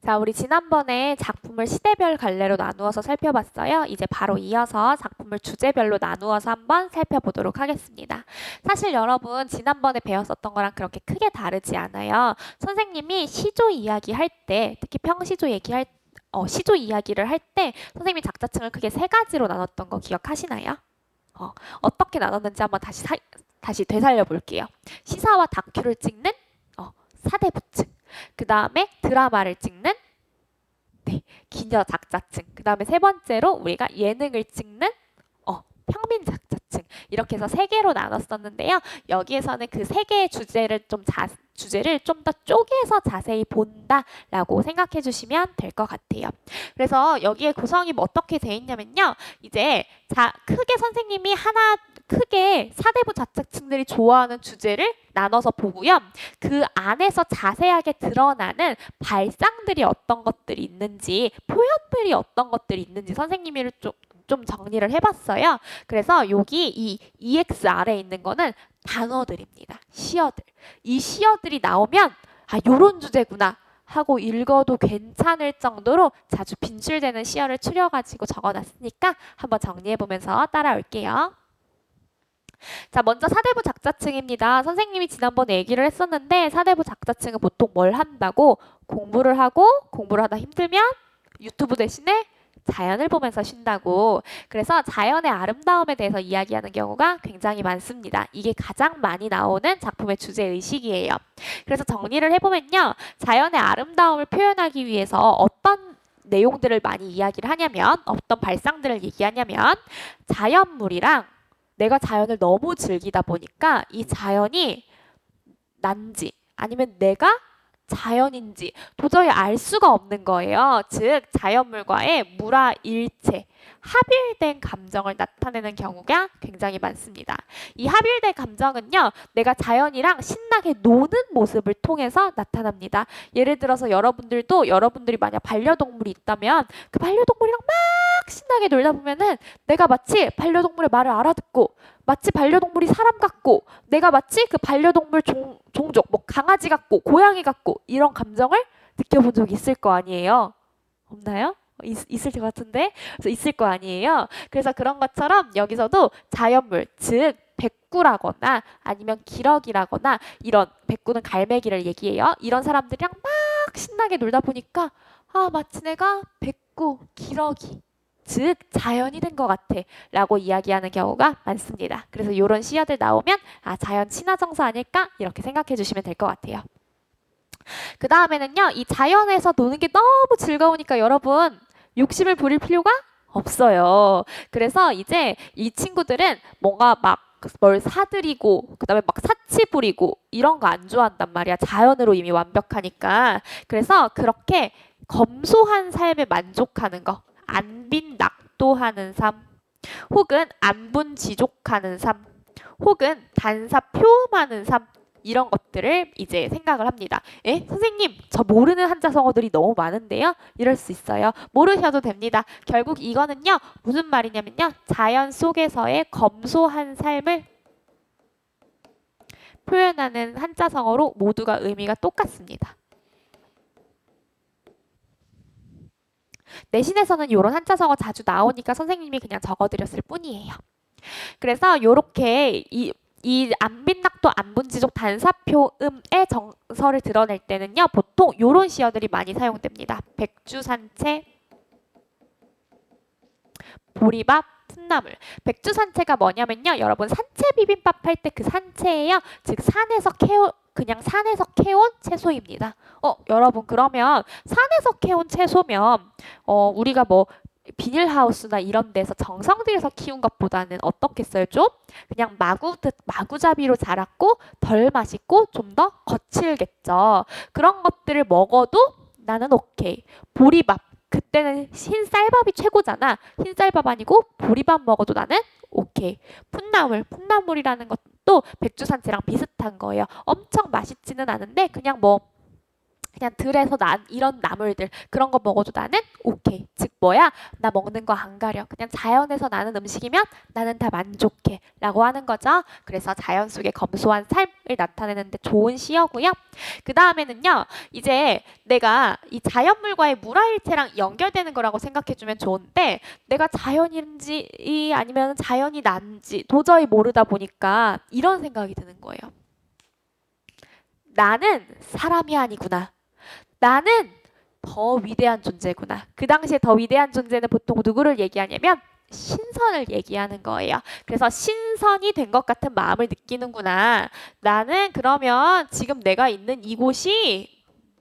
자, 우리 지난번에 작품을 시대별 갈래로 나누어서 살펴봤어요. 이제 바로 이어서 작품을 주제별로 나누어서 한번 살펴보도록 하겠습니다. 사실 여러분, 지난번에 배웠었던 거랑 그렇게 크게 다르지 않아요. 선생님이 시조 이야기 할 때, 특히 평시조 시조 이야기를 할 때 선생님이 작자층을 크게 세 가지로 나눴던 거 기억하시나요? 어떻게 나눴는지 한번 다시 되살려 볼게요. 시사와 다큐를 찍는 사대부층. 그 다음에 드라마를 찍는 기녀 작자층. 그 다음에 세 번째로 우리가 예능을 찍는 평민 작자층. 이렇게 해서 세 개로 나눴었는데요. 여기에서는 그 세 개의 주제를 좀 더 쪼개서 자세히 본다라고 생각해 주시면 될 것 같아요. 그래서 여기에 구성이 어떻게 돼 있냐면요. 이제 크게 선생님이 크게 사대부 자자층들이 좋아하는 주제를 나눠서 보고요. 그 안에서 자세하게 드러나는 발상들이 어떤 것들이 있는지, 표현들이 어떤 것들이 있는지 선생님이 좀 정리를 해봤어요. 그래서 여기 이 EX 아래에 있는 거는 단어들입니다. 시어들. 이 시어들이 나오면 요런 주제구나 하고 읽어도 괜찮을 정도로 자주 빈출되는 시어를 추려가지고 적어놨으니까 한번 정리해보면서 따라올게요. 자, 먼저 사대부 작자층입니다. 선생님이 지난번에 얘기를 했었는데 사대부 작자층은 보통 뭘 한다고? 공부를 하다 힘들면 유튜브 대신에 자연을 보면서 쉰다고. 그래서 자연의 아름다움에 대해서 이야기하는 경우가 굉장히 많습니다. 이게 가장 많이 나오는 작품의 주제의식이에요. 그래서 정리를 해보면요. 자연의 아름다움을 표현하기 위해서 어떤 내용들을 많이 이야기를 하냐면, 어떤 발상들을 얘기하냐면, 자연물이랑 내가 자연을 너무 즐기다 보니까 이 자연이 난지 아니면 내가 자연인지 도저히 알 수가 없는 거예요. 즉 자연물과의 물화일체, 합일된 감정을 나타내는 경우가 굉장히 많습니다. 이 합일된 감정은요, 내가 자연이랑 신나게 노는 모습을 통해서 나타납니다. 예를 들어서 여러분들이 만약 반려동물이 있다면 그 반려동물이랑 막 신나게 놀다 보면은 내가 마치 반려동물의 말을 알아듣고, 마치 반려동물이 사람 같고, 내가 마치 그 반려동물 종족, 뭐 강아지 같고 고양이 같고 이런 감정을 느껴본 적이 있을 거 아니에요. 없나요? 있을 것 같은데. 그래서 있을 거 아니에요. 그래서 그런 것처럼 여기서도 자연물, 즉 백구라거나 아니면 기러기라거나, 이런 백구는 갈매기를 얘기해요. 이런 사람들이랑 막 신나게 놀다 보니까 마치 내가 백구, 기러기, 즉 자연이 된 것 같아 라고 이야기하는 경우가 많습니다. 그래서 이런 시어들 나오면 자연 친화정서 아닐까 이렇게 생각해 주시면 될 것 같아요. 그 다음에는요, 이 자연에서 노는 게 너무 즐거우니까 여러분 욕심을 부릴 필요가 없어요. 그래서 이제 이 친구들은 뭔가 막 뭘 사들이고 그다음에 막 사치 부리고 이런 거 안 좋아한단 말이야. 자연으로 이미 완벽하니까. 그래서 그렇게 검소한 삶에 만족하는 거, 안빈낙도하는 삶, 혹은 안분지족하는 삶, 혹은 단사표음하는 삶, 이런 것들을 이제 생각을 합니다. 선생님, 저 모르는 한자성어들이 너무 많은데요? 이럴 수 있어요. 모르셔도 됩니다. 결국 이거는요, 무슨 말이냐면요, 자연 속에서의 검소한 삶을 표현하는 한자성어로 모두가 의미가 똑같습니다. 내신에서는 이런 한자성어 자주 나오니까 선생님이 그냥 적어드렸을 뿐이에요. 그래서 요렇게 이 안빈낙도 안분지족 단사표음의 정서를 드러낼 때는요, 보통 요런 시어들이 많이 사용됩니다. 백주산채, 보리밥, 풋나물. 백주산채가 뭐냐면요, 여러분 산채 비빔밥 할 때 그 산채예요. 즉 그냥 산에서 캐온 채소입니다. 여러분 그러면 산에서 캐온 채소면 우리가 뭐 비닐하우스나 이런 데서 정성 들여서 키운 것보다는 어떻겠어요? 좀 그냥 마구잡이로 자랐고 덜 맛있고 좀 더 거칠겠죠. 그런 것들을 먹어도 나는 오케이. 보리밥, 그때는 흰쌀밥이 최고잖아. 흰쌀밥 아니고 보리밥 먹어도 나는 오케이. 풋나물이라는 것도 백주산채랑 비슷한 거예요. 엄청 맛있지는 않은데 그냥 뭐 그냥 들에서 난 이런 나물들 그런 거 먹어도 나는 오케이. 즉 뭐야? 나 먹는 거 안 가려. 그냥 자연에서 나는 음식이면 나는 다 만족해 라고 하는 거죠. 그래서 자연 속의 검소한 삶을 나타내는데 좋은 시어고요. 그 다음에는요. 이제 내가 이 자연물과의 물화일체랑 연결되는 거라고 생각해주면 좋은데 내가 자연인지 아니면 자연이 난지 도저히 모르다 보니까 이런 생각이 드는 거예요. 나는 사람이 아니구나. 나는 더 위대한 존재구나. 그 당시에 더 위대한 존재는 보통 누구를 얘기하냐면 신선을 얘기하는 거예요. 그래서 신선이 된 것 같은 마음을 느끼는구나. 나는 그러면 지금 내가 있는 이곳이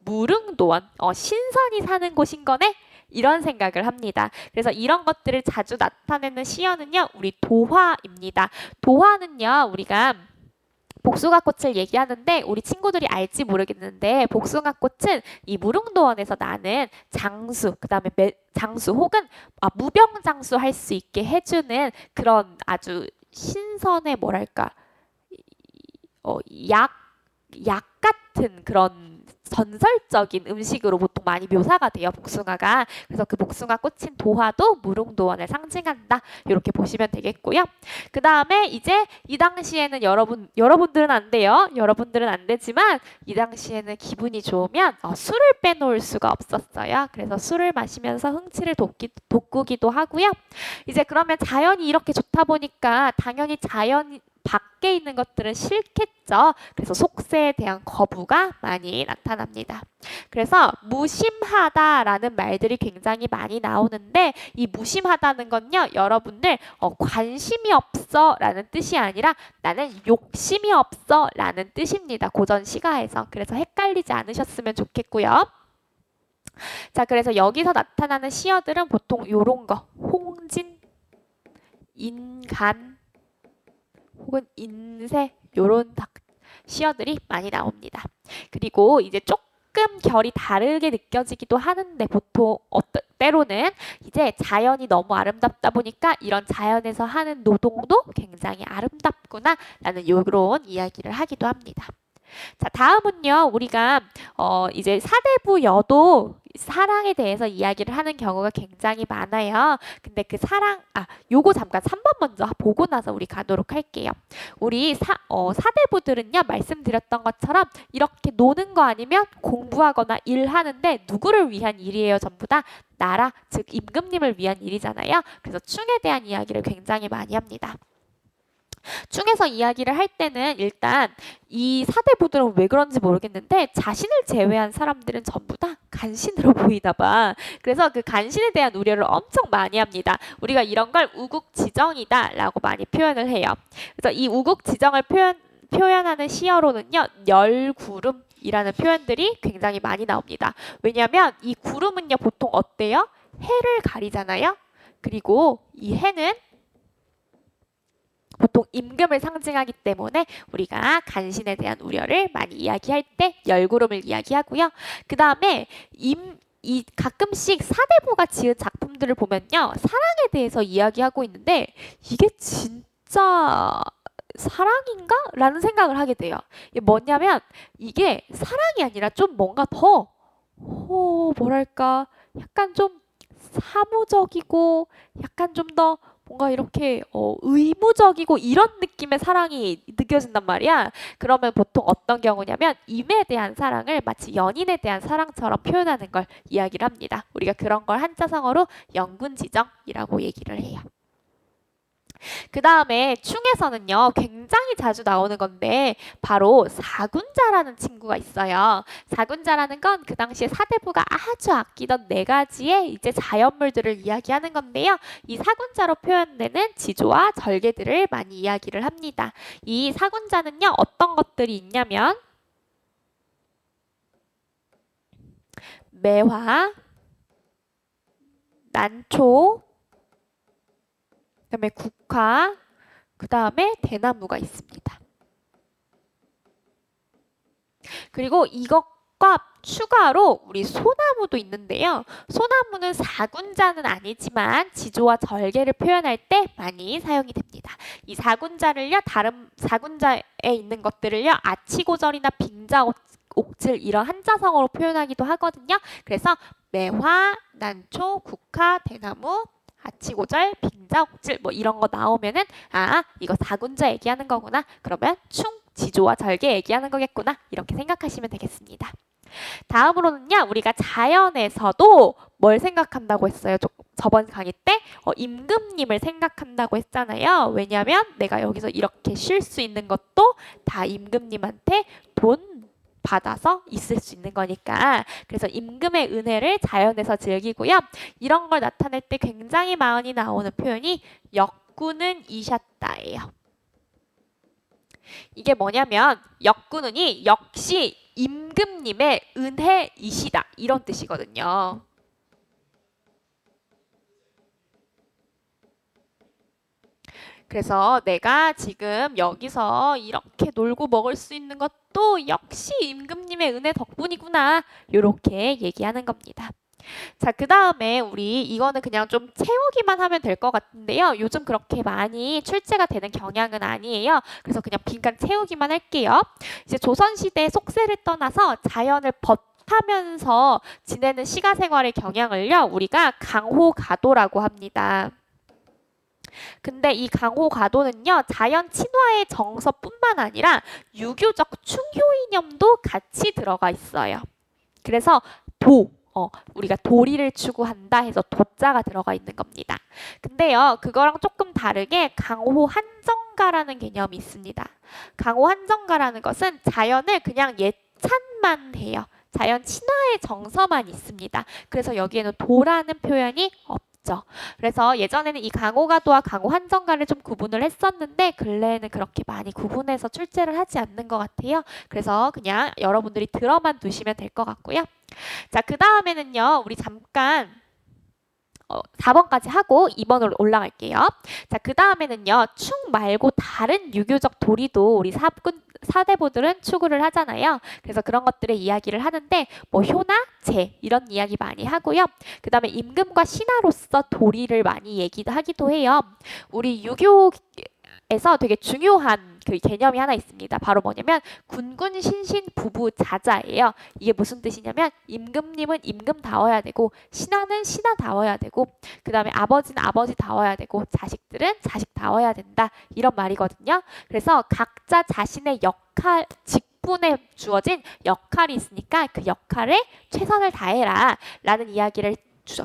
무릉도원, 신선이 사는 곳인 거네? 이런 생각을 합니다. 그래서 이런 것들을 자주 나타내는 시어는요. 우리 도화입니다. 도화는요. 우리가 복숭아꽃을 얘기하는데 우리 친구들이 알지 모르겠는데 복숭아꽃은 이 무릉도원에서 나는 장수, 그 다음에 장수 혹은 무병장수 할 수 있게 해주는 그런 아주 신선의 뭐랄까 약 같은 그런 전설적인 음식으로 보통 많이 묘사가 돼요. 복숭아가. 그래서 그 복숭아 꽃인 도화도 무릉도원을 상징한다. 이렇게 보시면 되겠고요. 그 다음에 이제 이 당시에는 여러분들은 안 돼요. 여러분들은 안 되지만 이 당시에는 기분이 좋으면 술을 빼놓을 수가 없었어요. 그래서 술을 마시면서 흥취를 돋구기도 하고요. 이제 그러면 자연이 이렇게 좋다 보니까 당연히 자연 밖에 있는 것들은 싫겠죠. 그래서 속세에 대한 거부가 많이 나타납니다. 그래서 무심하다라는 말들이 굉장히 많이 나오는데 이 무심하다는 건요. 여러분들 관심이 없어 라는 뜻이 아니라 나는 욕심이 없어 라는 뜻입니다. 고전 시가에서. 그래서 헷갈리지 않으셨으면 좋겠고요. 자, 그래서 여기서 나타나는 시어들은 보통 요런 거. 홍진, 인간, 혹은 인쇄 요런 시어들이 많이 나옵니다. 그리고 이제 조금 결이 다르게 느껴지기도 하는데 보통 때로는 이제 자연이 너무 아름답다 보니까 이런 자연에서 하는 노동도 굉장히 아름답구나 라는 요런 이야기를 하기도 합니다. 자, 다음은요. 우리가 이제 사대부 여도 사랑에 대해서 이야기를 하는 경우가 굉장히 많아요. 근데 그 요거 잠깐 3번 먼저 보고 나서 우리 가도록 할게요. 우리 사대부들은요. 말씀드렸던 것처럼 이렇게 노는 거 아니면 공부하거나 일하는데 누구를 위한 일이에요? 전부 다 나라, 즉 임금님을 위한 일이잖아요. 그래서 충에 대한 이야기를 굉장히 많이 합니다. 충에서 이야기를 할 때는 일단 이 사대부들은 왜 그런지 모르겠는데 자신을 제외한 사람들은 전부 다 간신으로 보이나 봐. 그래서 그 간신에 대한 우려를 엄청 많이 합니다. 우리가 이런 걸 우국지정이다 라고 많이 표현을 해요. 그래서 이 우국지정을 표현하는 시어로는요. 열구름이라는 표현들이 굉장히 많이 나옵니다. 왜냐하면 이 구름은요. 보통 어때요? 해를 가리잖아요. 그리고 이 해는 보통 임금을 상징하기 때문에 우리가 간신에 대한 우려를 많이 이야기할 때 열구름을 이야기하고요. 그 다음에 가끔씩 사대부가 지은 작품들을 보면요. 사랑에 대해서 이야기하고 있는데 이게 진짜 사랑인가? 라는 생각을 하게 돼요. 이게 뭐냐면 이게 사랑이 아니라 좀 뭔가 더 뭐랄까 약간 좀 사무적이고 약간 좀 더 뭔가 이렇게 의무적이고 이런 느낌의 사랑이 느껴진단 말이야. 그러면 보통 어떤 경우냐면 임에 대한 사랑을 마치 연인에 대한 사랑처럼 표현하는 걸 이야기를 합니다. 우리가 그런 걸 한자성어로 영군지정이라고 얘기를 해요. 그 다음에 충에서는요. 굉장히 자주 나오는 건데 바로 사군자라는 친구가 있어요. 사군자라는 건 그 당시에 사대부가 아주 아끼던 4가지의 이제 자연물들을 이야기하는 건데요. 이 사군자로 표현되는 지조와 절개들을 많이 이야기를 합니다. 이 사군자는요. 어떤 것들이 있냐면 매화, 난초, 그다음에 국화, 그다음에 대나무가 있습니다. 그리고 이것과 추가로 우리 소나무도 있는데요. 소나무는 사군자는 아니지만 지조와 절개를 표현할 때 많이 사용이 됩니다. 이 사군자를요, 다른 사군자에 있는 것들을요, 아치고절이나 옥질 이런 한자성어로 표현하기도 하거든요. 그래서 매화, 난초, 국화, 대나무, 아치고절, 빙자, 옥질 뭐 이런 거 나오면은 아 이거 사군자 얘기하는 거구나. 그러면 충, 지조와 절개 얘기하는 거겠구나. 이렇게 생각하시면 되겠습니다. 다음으로는요, 우리가 자연에서도 뭘 생각한다고 했어요? 저번 강의 때 임금님을 생각한다고 했잖아요. 왜냐하면 내가 여기서 이렇게 쉴 수 있는 것도 다 임금님한테 돈 받아서 있을 수 있는 거니까. 그래서 임금의 은혜를 자연에서 즐기고요. 이런 걸 나타낼 때 굉장히 많이 나오는 표현이 역군은 이셨다예요. 이게 뭐냐면 역군은이 역시 임금님의 은혜이시다 이런 뜻이거든요. 그래서 내가 지금 여기서 이렇게 놀고 먹을 수 있는 것도 역시 임금님의 은혜 덕분이구나 이렇게 얘기하는 겁니다. 자, 그 다음에 우리 이거는 그냥 좀 채우기만 하면 될 것 같은데요. 요즘 그렇게 많이 출제가 되는 경향은 아니에요. 그래서 그냥 빈칸 채우기만 할게요. 이제 조선시대 속세를 떠나서 자연을 벗하면서 지내는 시가생활의 경향을요. 우리가 강호가도라고 합니다. 근데 이 강호가도는요. 자연 친화의 정서뿐만 아니라 유교적 충효 이념도 같이 들어가 있어요. 그래서 우리가 도리를 추구한다 해서 도자가 들어가 있는 겁니다. 근데요, 그거랑 조금 다르게 강호 한정가라는 개념이 있습니다. 강호 한정가라는 것은 자연을 그냥 예찬만 해요. 자연 친화의 정서만 있습니다. 그래서 여기에는 도라는 표현이 없죠. 그래서 예전에는 이 강호가도와 강호 한정가를 좀 구분을 했었는데 근래에는 그렇게 많이 구분해서 출제를 하지 않는 것 같아요. 그래서 그냥 여러분들이 들어만 두시면 될 것 같고요. 자, 그 다음에는요, 우리 잠깐 4번까지 하고 2번으로 올라갈게요. 자, 그 다음에는요, 충 말고 다른 유교적 도리도 우리 사대부들은 추구를 하잖아요. 그래서 그런 것들의 이야기를 하는데, 뭐 효나, 제 이런 이야기 많이 하고요. 그 다음에 임금과 신하로서 도리를 많이 얘기하기도 해요. 우리 유교에서 되게 중요한 그 개념이 하나 있습니다. 바로 뭐냐면 군군 신신 부부 자자예요. 이게 무슨 뜻이냐면 임금님은 임금다워야 되고 신하는 신하다워야 되고 그 다음에 아버지는 아버지다워야 되고 자식들은 자식다워야 된다. 이런 말이거든요. 그래서 각자 자신의 역할, 직분에 주어진 역할이 있으니까 그 역할에 최선을 다해라 라는 이야기를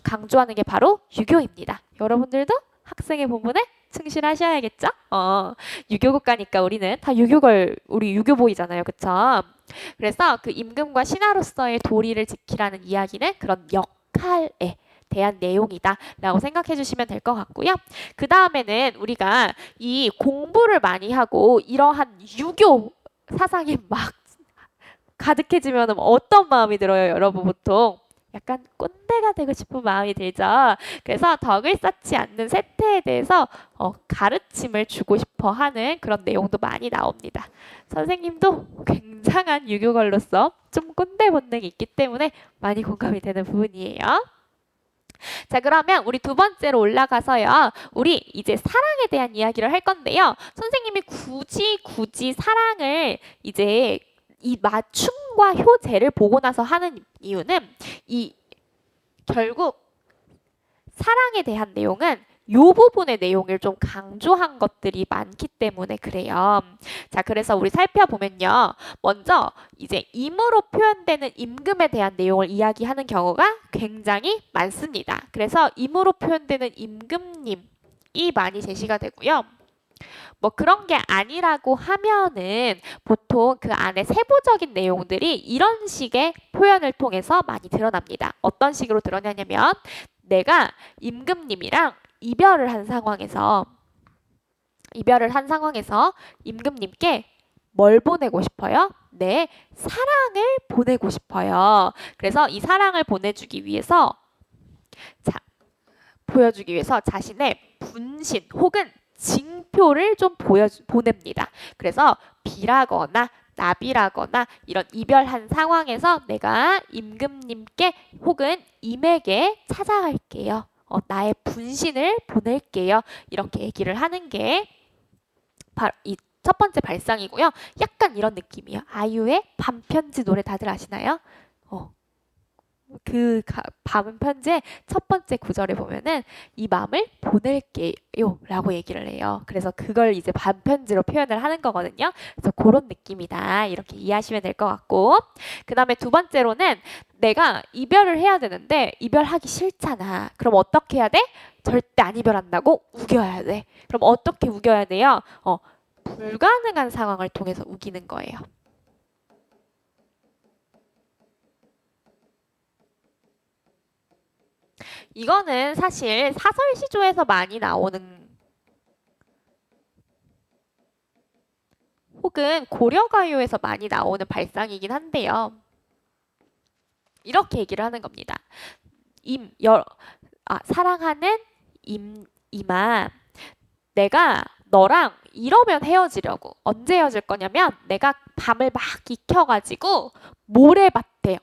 강조하는 게 바로 유교입니다. 여러분들도 학생의 본분에 충실하셔야겠죠? 유교국가니까 우리는 다 우리 유교보이잖아요. 그쵸? 그래서 그 임금과 신하로서의 도리를 지키라는 이야기는 그런 역할에 대한 내용이다 라고 생각해 주시면 될 것 같고요. 그 다음에는 우리가 이 공부를 많이 하고 이러한 유교 사상이 막 가득해지면 어떤 마음이 들어요, 여러분 보통? 약간 꼰대가 되고 싶은 마음이 들죠. 그래서 덕을 쌓지 않는 세태에 대해서 가르침을 주고 싶어 하는 그런 내용도 많이 나옵니다. 선생님도 굉장한 유교걸로서 좀 꼰대 본능이 있기 때문에 많이 공감이 되는 부분이에요. 자, 그러면 우리 두 번째로 올라가서요. 우리 이제 사랑에 대한 이야기를 할 건데요. 선생님이 굳이 사랑을 이제 이 맞춤과 효제를 보고 나서 하는 이유는 결국 사랑에 대한 내용은 요 부분의 내용을 좀 강조한 것들이 많기 때문에 그래요. 자, 그래서 우리 살펴보면요. 먼저 이제 임으로 표현되는 임금에 대한 내용을 이야기하는 경우가 굉장히 많습니다. 그래서 임으로 표현되는 임금님이 많이 제시가 되고요. 뭐 그런 게 아니라고 하면은 보통 그 안에 세부적인 내용들이 이런 식의 표현을 통해서 많이 드러납니다. 어떤 식으로 드러나냐면 내가 임금님이랑 이별을 한 상황에서 임금님께 뭘 보내고 싶어요? 내 사랑을 보내고 싶어요. 그래서 이 사랑을 보여주기 위해서 자신의 분신 혹은 징표를 좀 보냅니다. 그래서 비라거나 나비라거나 이런 이별한 상황에서 내가 임금님께 혹은 임에게 찾아갈게요. 나의 분신을 보낼게요. 이렇게 얘기를 하는 게 바로 첫 번째 발상이고요. 약간 이런 느낌이에요. 아이유의 밤편지 노래 다들 아시나요? 그 밤은 편지의 첫 번째 구절에 보면은 이 마음을 보낼게요 라고 얘기를 해요. 그래서 그걸 이제 밤편지로 표현을 하는 거거든요. 그래서 그런 느낌이다 이렇게 이해하시면 될 것 같고, 그 다음에 두 번째로는 내가 이별을 해야 되는데 이별하기 싫잖아. 그럼 어떻게 해야 돼? 절대 안 이별한다고 우겨야 돼. 그럼 어떻게 우겨야 돼요? 불가능한 상황을 통해서 우기는 거예요. 이거는 사실 사설 시조에서 많이 나오는, 혹은 고려가요에서 많이 나오는 발상이긴 한데요. 이렇게 얘기를 하는 겁니다. 사랑하는 임아, 내가 너랑 이러면 헤어지려고. 언제 헤어질 거냐면 내가 밤을 막 익혀가지고 모래밭에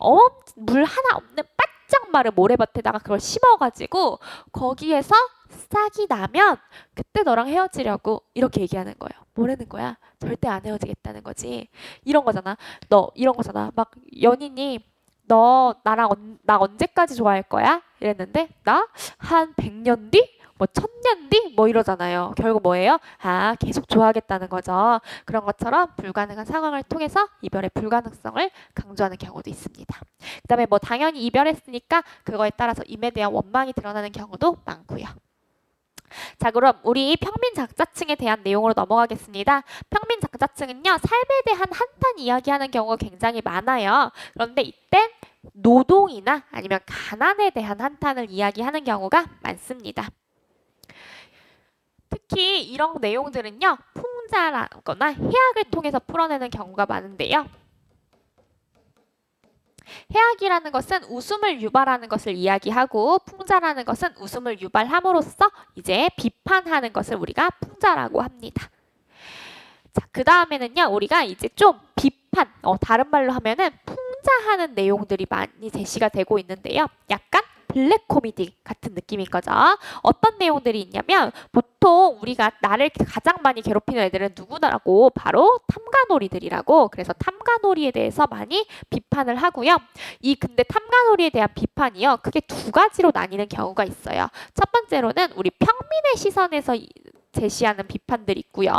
물 하나 없는 바짝 마른 모래밭에다가 그걸 심어가지고 거기에서 싹이 나면 그때 너랑 헤어지려고 이렇게 얘기하는 거예요. 뭐라는 거야? 절대 안 헤어지겠다는 거지. 이런 거잖아. 너 이런 거잖아. 막 연인이 너 나 언제까지 좋아할 거야? 이랬는데 나 한 100년 뒤? 뭐 1000년 뒤? 뭐 이러잖아요. 결국 뭐예요? 계속 좋아하겠다는 거죠. 그런 것처럼 불가능한 상황을 통해서 이별의 불가능성을 강조하는 경우도 있습니다. 그 다음에 뭐 당연히 이별했으니까 그거에 따라서 임에 대한 원망이 드러나는 경우도 많고요. 자, 그럼 우리 평민 작자층에 대한 내용으로 넘어가겠습니다. 평민 작자층은요, 삶에 대한 한탄 이야기하는 경우가 굉장히 많아요. 그런데 이때 노동이나 아니면 가난에 대한 한탄을 이야기하는 경우가 많습니다. 특히 이런 내용들은요, 풍자라거나 해악을 통해서 풀어내는 경우가 많은데요. 해악이라는 것은 웃음을 유발하는 것을 이야기하고, 풍자라는 것은 웃음을 유발함으로써 이제 비판하는 것을 우리가 풍자라고 합니다. 자, 그 다음에는요, 우리가 이제 좀 비판, 다른 말로 하면은 풍자하는 내용들이 많이 제시가 되고 있는데요. 약간 블랙 코미디 같은 느낌인 거죠. 어떤 내용들이 있냐면, 보통 우리가 나를 가장 많이 괴롭히는 애들은 누구나라고? 바로 탐관오리들이라고. 그래서 탐관오리에 대해서 많이 비판을 하고요. 근데 탐관오리에 대한 비판이요, 크게 두 가지로 나뉘는 경우가 있어요. 첫 번째로는 우리 평민의 시선에서 제시하는 비판들이 있고요.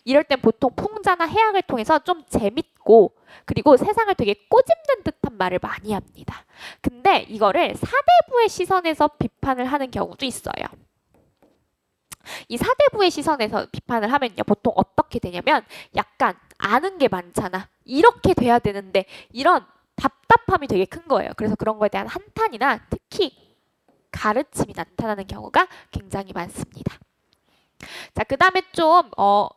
이럴 땐 보통 풍자나 해악을 통해서 좀 재밌고, 그리고 세상을 되게 꼬집는 듯한 말을 많이 합니다. 근데 이거를 사대부의 시선에서 비판을 하는 경우도 있어요. 이 사대부의 시선에서 비판을 하면요, 보통 어떻게 되냐면 약간 아는 게 많잖아. 이렇게 돼야 되는데 이런 답답함이 되게 큰 거예요. 그래서 그런 거에 대한 한탄이나 특히 가르침이 나타나는 경우가 굉장히 많습니다. 자, 그 다음에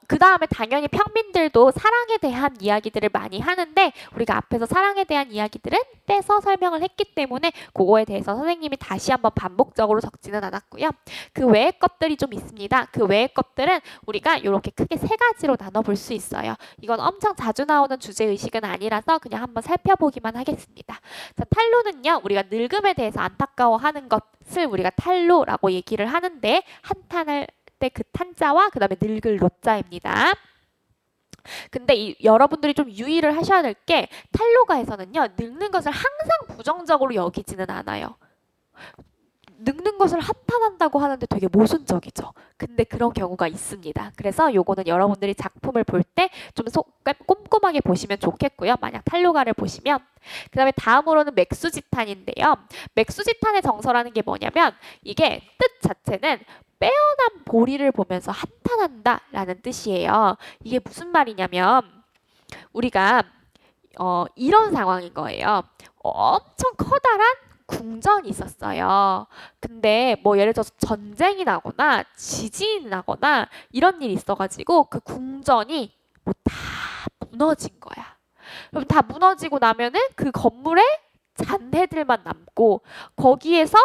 그 다음에 당연히 평민들도 사랑에 대한 이야기들을 많이 하는데, 우리가 앞에서 사랑에 대한 이야기들은 떼서 설명을 했기 때문에 그거에 대해서 선생님이 다시 한번 반복적으로 적지는 않았고요. 그 외의 것들이 좀 있습니다. 그 외의 것들은 우리가 이렇게 크게 세 가지로 나눠볼 수 있어요. 이건 엄청 자주 나오는 주제의식은 아니라서 그냥 한번 살펴보기만 하겠습니다. 자, 탄로는요, 우리가 늙음에 대해서 안타까워하는 것을 우리가 탄로라고 얘기를 하는데, 한탄을 때 그 탄자와 그 다음에 늙을 노자입니다. 근데 여러분들이 좀 유의를 하셔야 될 게, 탄로가에서는요, 늙는 것을 항상 부정적으로 여기지는 않아요. 늙는 것을 한탄한다고 하는데 되게 모순적이죠. 근데 그런 경우가 있습니다. 그래서 요거는 여러분들이 작품을 볼 때 좀 꼼꼼하게 보시면 좋겠고요. 만약 탄로가를 보시면. 그 다음에 다음으로는 맥수지탄인데요. 맥수지탄의 정서라는 게 뭐냐면, 이게 뜻 자체는 빼어난 보리를 보면서 한탄한다 라는 뜻이에요. 이게 무슨 말이냐면, 우리가 이런 상황인 거예요. 엄청 커다란 궁전이 있었어요. 근데 뭐 예를 들어서 전쟁이 나거나 지진이 나거나 이런 일이 있어가지고 그 궁전이 뭐 다 무너진 거야. 그럼 다 무너지고 나면은 그 건물에 잔해들만 남고 거기에서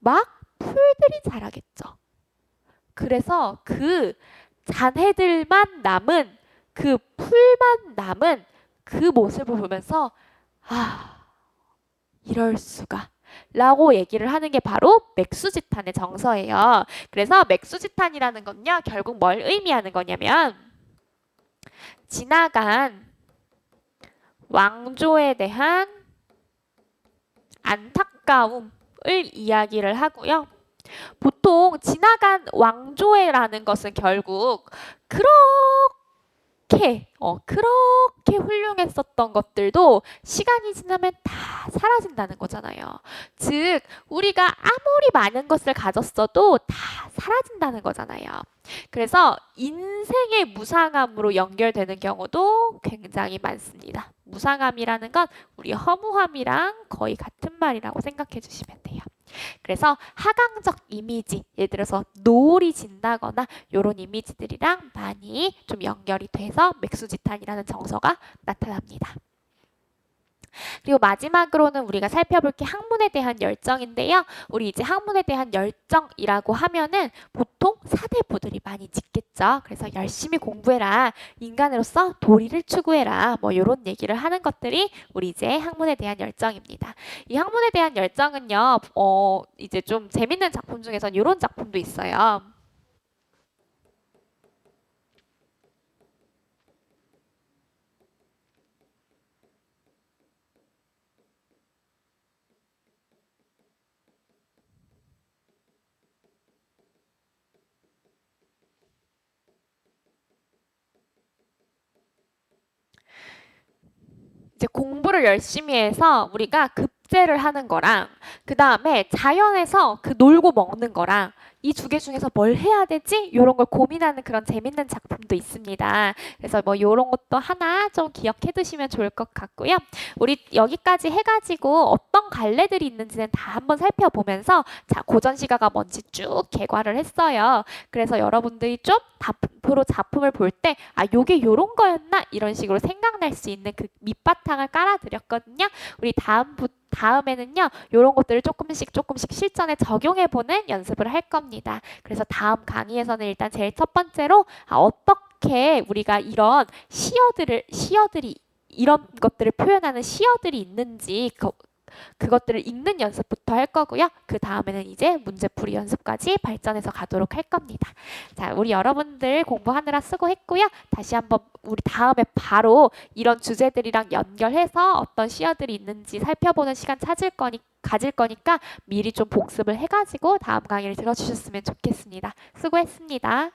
막 풀들이 자라겠죠. 그래서 그 잔해들만 남은, 그 풀만 남은 그 모습을 보면서 이럴 수가 라고 얘기를 하는 게 바로 맥수지탄의 정서예요. 그래서 맥수지탄이라는 건요, 결국 뭘 의미하는 거냐면, 지나간 왕조에 대한 안타까움을 이야기를 하고요. 보통 지나간 왕조회라는 것은 결국 그렇게 훌륭했었던 것들도 시간이 지나면 다 사라진다는 거잖아요. 즉, 우리가 아무리 많은 것을 가졌어도 다 사라진다는 거잖아요. 그래서 인생의 무상함으로 연결되는 경우도 굉장히 많습니다. 무상함이라는 건 우리 허무함이랑 거의 같은 말이라고 생각해 주시면 돼요. 그래서 하강적 이미지, 예를 들어서 노을이 진다거나 이런 이미지들이랑 많이 좀 연결이 돼서 맥수지탄이라는 정서가 나타납니다. 그리고 마지막으로는 우리가 살펴볼 게 학문에 대한 열정인데요. 우리 이제 학문에 대한 열정이라고 하면은 보통 사대부들이 많이 짙겠죠. 그래서 열심히 공부해라. 인간으로서 도리를 추구해라. 뭐 이런 얘기를 하는 것들이 우리 이제 학문에 대한 열정입니다. 이 학문에 대한 열정은요. 이제 좀 재밌는 작품 중에선 이런 작품도 있어요. 이제 공부를 열심히 해서 우리가 급제를 하는 거랑 그 다음에 자연에서 그 놀고 먹는 거랑 이 두 개 중에서 뭘 해야 되지? 이런 걸 고민하는 그런 재밌는 작품도 있습니다. 그래서 뭐 이런 것도 하나 좀 기억해 두시면 좋을 것 같고요. 우리 여기까지 해가지고 어떤 갈래들이 있는지는 다 한번 살펴보면서 자, 고전 시가가 뭔지 쭉 개괄을 했어요. 그래서 여러분들이 좀 앞으로 작품을 볼 때 아, 요게 요런 거였나? 이런 식으로 생각날 수 있는 그 밑바탕을 깔아드렸거든요. 우리 다음에는요, 이런 것들을 조금씩 실전에 적용해보는 연습을 할 겁니다. 그래서 다음 강의에서는 일단 제일 첫 번째로 어떻게 우리가 이런 시어들이 이런 것들을 표현하는 시어들이 있는지 그것들을 읽는 연습부터 할 거고요. 그 다음에는 이제 문제풀이 연습까지 발전해서 가도록 할 겁니다. 자, 우리 여러분들 공부하느라 수고했고요. 다시 한번 우리 다음에 바로 이런 주제들이랑 연결해서 어떤 시어들이 있는지 살펴보는 시간 가질 거니까 미리 좀 복습을 해가지고 다음 강의를 들어주셨으면 좋겠습니다. 수고했습니다.